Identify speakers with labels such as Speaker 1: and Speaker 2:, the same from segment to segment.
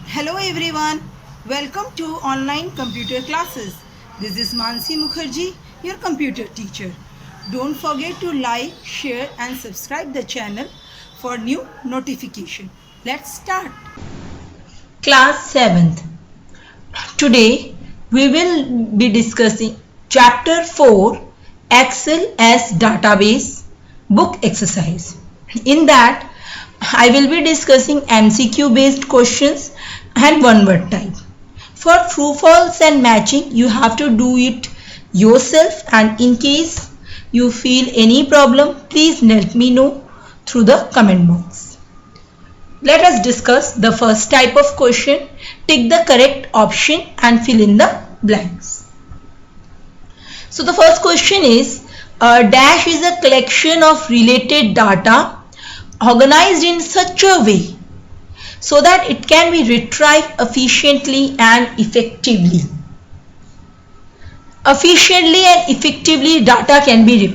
Speaker 1: Hello everyone, welcome to online computer classes. This is Mansi Mukherjee, your computer teacher. Don't forget to like, share and subscribe the channel for new notification. Let's start.
Speaker 2: Class 7th. Today we will be discussing Chapter 4 Excel as Database book exercise. In that I will be discussing MCQ based questions and one word type. For true false and matching you have to do it yourself, and in case you feel any problem please let me know through the comment box. Let us discuss the first type of question. Tick the correct option and fill in the blanks. So the first question is, a dash is a collection of related data organized in such a way so that it can be retrieved efficiently and effectively. Efficiently and effectively data can be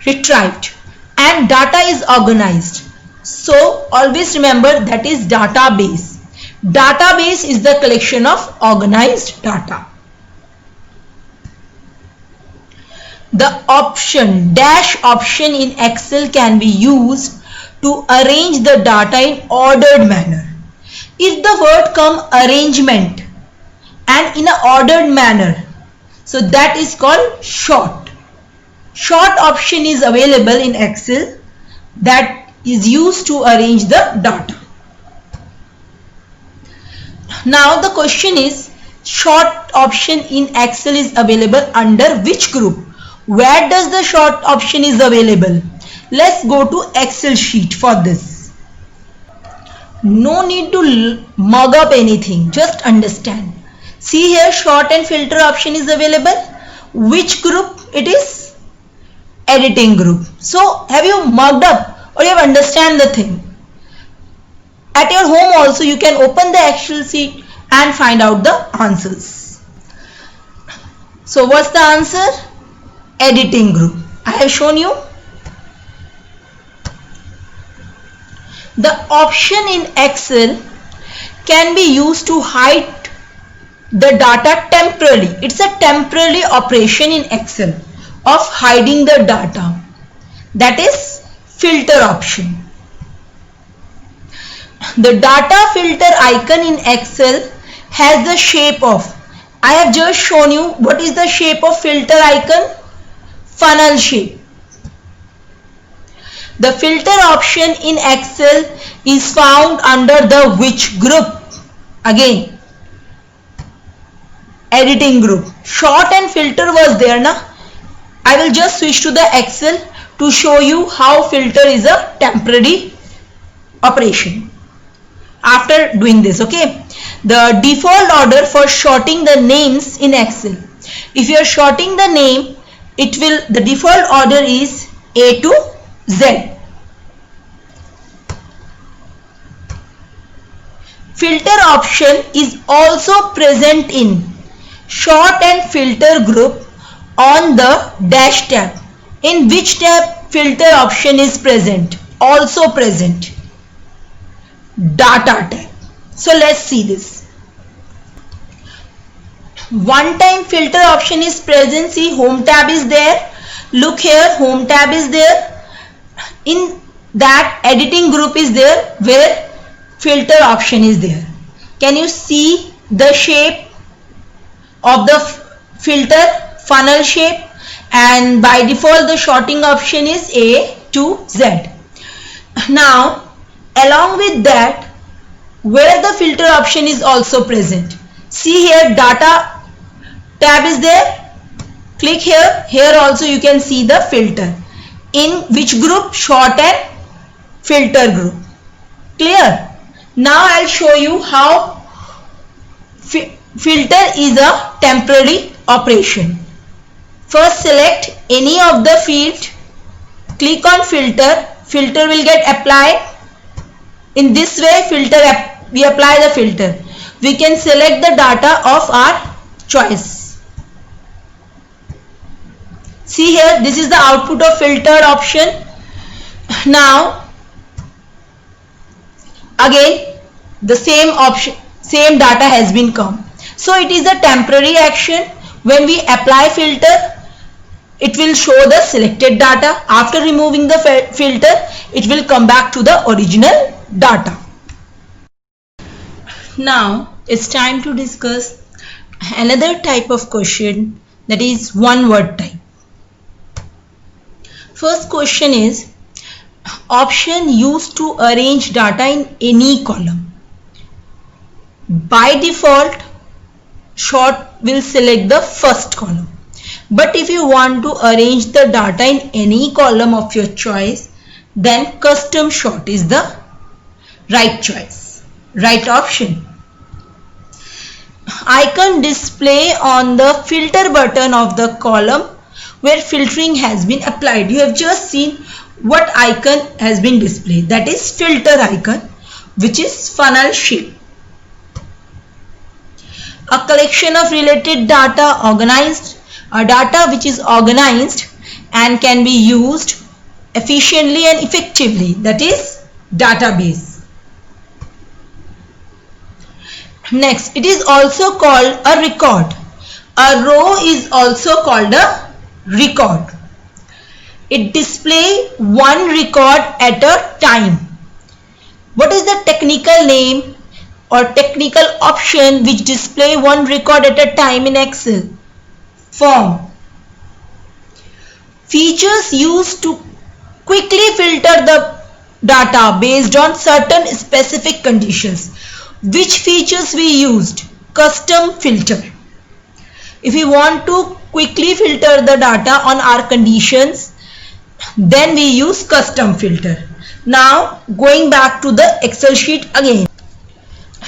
Speaker 2: retrieved and data is organized. So always remember that is database. Database is the collection of organized data. The option dash option in Excel can be used to arrange the data in ordered manner. If the word come arrangement and in an ordered manner, so that is called sort. Sort option is available in Excel that is used to arrange the data. Now the question is, sort option in Excel is available under which group? Where does the sort option is available? Let's go to Excel sheet for this. No need to mug up anything, just understand. See here, sort and filter option is available. Which group it is? Editing group. So have you mugged up or you have understand the thing? At your home also you can open the Excel sheet and find out the answers. So what's the answer? Editing group. I have shown you. The option in Excel can be used to hide the data temporarily. It's a temporary operation in Excel of hiding the data. That is filter option. The data filter icon in Excel has the shape of, I have just shown you what is the shape of filter icon. Funnel shape. The filter option in Excel is found under the which group? Again, editing group. Sort and filter was there na? I will just switch to the Excel to show you how filter is a temporary operation. After doing this, okay, the default order for sorting the names in Excel. If you are sorting the name, the default order is A to Z. Filter option is also present in sort and filter group on the dash tab. In which tab filter option is present? Also present. Data tab. So let's see this. One time filter option is present. See, home tab is there. Look here, home tab is there. In that editing group is there where filter option is there. Can you see the shape of the filter? Funnel shape, and by default the sorting option is A to Z. Now along with that, where the filter option is also present. See here, data tab is there. Click here. Here also you can see the filter. In which group? Sort and filter group. Clear? Now I'll show you how filter is a temporary operation. First select any of the field. Click on filter. Filter will get applied. In this way we apply the filter. We can select the data of our choice. See here, this is the output of filtered option. Now again the same data has been come. So it is a temporary action. When we apply filter, it will show the selected data. After removing the filter, it will come back to the original data. Now it's time to discuss another type of question, that is one word type. First question is option used to arrange data in any column. By default, sort will select the first column. But if you want to arrange the data in any column of your choice, then custom sort is the right choice, right option. Icon display on the filter button of the column where filtering has been applied. You have just seen what icon has been displayed, that is filter icon, which is funnel shape. A collection of related data organized, a data which is organized and can be used efficiently and effectively, that is database. Next, it is also called a record. A row is also called a record. It displays one record at a time. What is the technical name or technical option which display one record at a time in Excel? Form. Features used to quickly filter the data based on certain specific conditions. Which features we used? Custom filter. If we want to quickly filter the data on our conditions, then we use custom filter. Now going back to the Excel sheet again.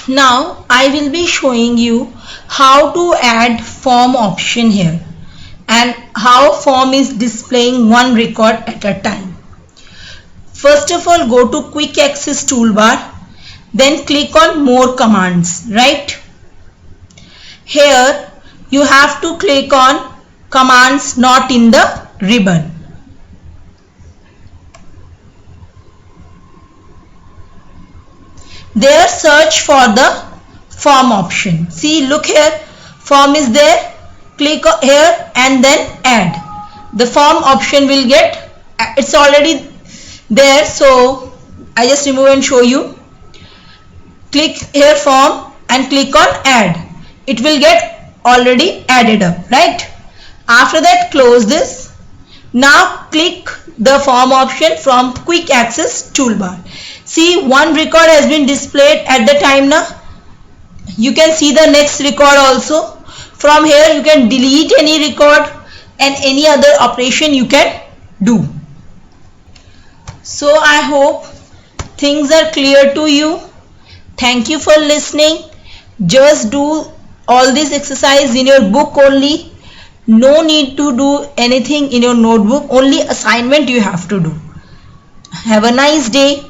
Speaker 2: Now I will be showing you how to add form option here and how form is displaying one record at a time. First of all, go to quick access toolbar, then click on more commands, right? Here you have to click on commands not in the ribbon. There search for the form option. See, look here, form is there. Click here and then add. The form option will get, it's already there, so I just remove and show you. Click here form and click on add. It will get already added up, right? After that, close this. Now click the form option from quick access toolbar. See, one record has been displayed at the time now. You can see the next record also. From here you can delete any record and any other operation you can do. So I hope things are clear to you. Thank you for listening. Just do all this exercise in your book only. No need to do anything in your notebook. Only assignment you have to do. Have a nice day.